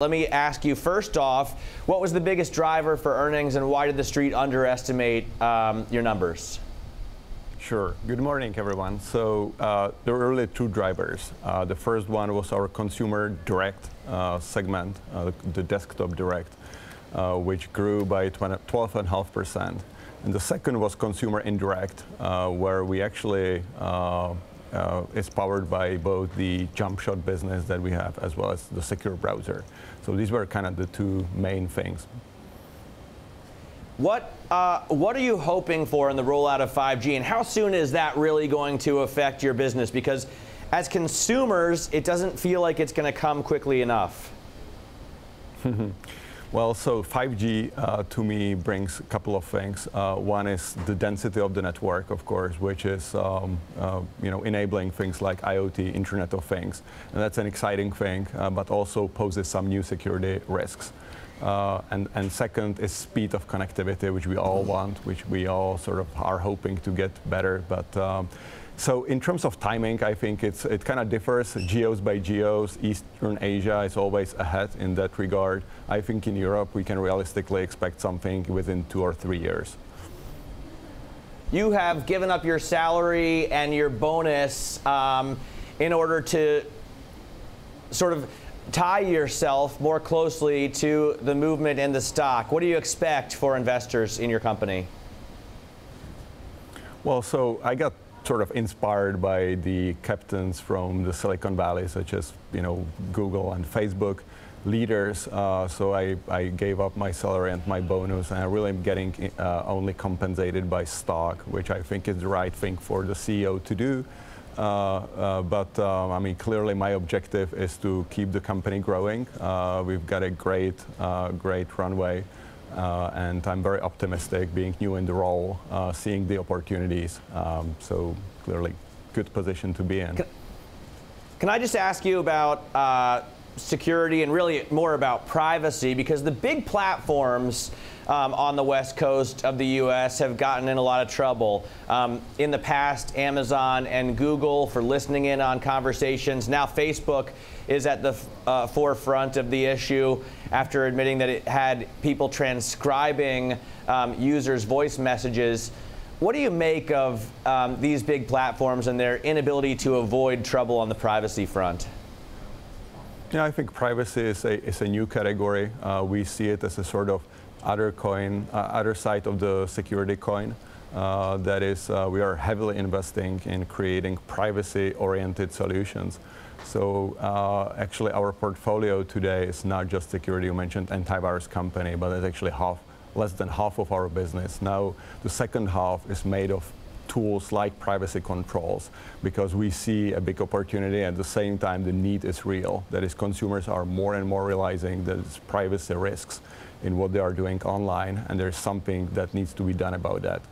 Let me ask you first off, what was the biggest driver for earnings and why did the street underestimate your numbers? Sure. Good morning, everyone. So there were really two drivers. The first one was our consumer direct segment, the desktop direct, which grew by 12.5%. And the second was consumer indirect, where we actually is powered by both the jump shot business that we have as well as the secure browser. So these were kind of the two main things. What are you hoping for in the rollout of 5G, and how soon is that really going to affect your business? Because as consumers, it doesn't feel like it's going to come quickly enough. Well, so 5G to me brings a couple of things. One is the density of the network, of course, which is enabling things like IoT, Internet of Things, and that's an exciting thing, but also poses some new security risks. And second is speed of connectivity, which we all want, which we all sort of are hoping to get better. But so in terms of timing, I think it kind of differs geos by geos. Eastern Asia is always ahead in that regard. I think in Europe we can realistically expect something within 2 or 3 years. You have given up your salary and your bonus in order to sort of tie yourself more closely to the movement in the stock. What do you expect for investors in your company? Well, so I got sort of inspired by the captains from the Silicon Valley, such as Google and Facebook leaders. So I gave up my salary and my bonus, and I really am getting only compensated by stock, which I think is the right thing for the CEO to do. I mean, clearly my objective is to keep the company growing. We've got a great runway, and I'm very optimistic being new in the role, seeing the opportunities. So clearly, good position to be in. Can I just ask you about security and really more about privacy, because the big platforms on the West Coast of the U.S. have gotten in a lot of trouble. In the past, Amazon and Google for listening in on conversations. Now Facebook is at the forefront of the issue after admitting that it had people transcribing users' voice messages. What do you make of these big platforms and their inability to avoid trouble on the privacy front? Yeah, I think privacy is a new category. We see it as a sort of other coin, other side of the security coin. That is, we are heavily investing in creating privacy-oriented solutions. So actually, our portfolio today is not just security. You mentioned antivirus company, but it's actually less than half of our business. Now, the second half is made of tools like privacy controls, because we see a big opportunity. At the same time, the need is real. That is, consumers are more and more realizing that there's privacy risks in what they are doing online, and there's something that needs to be done about that.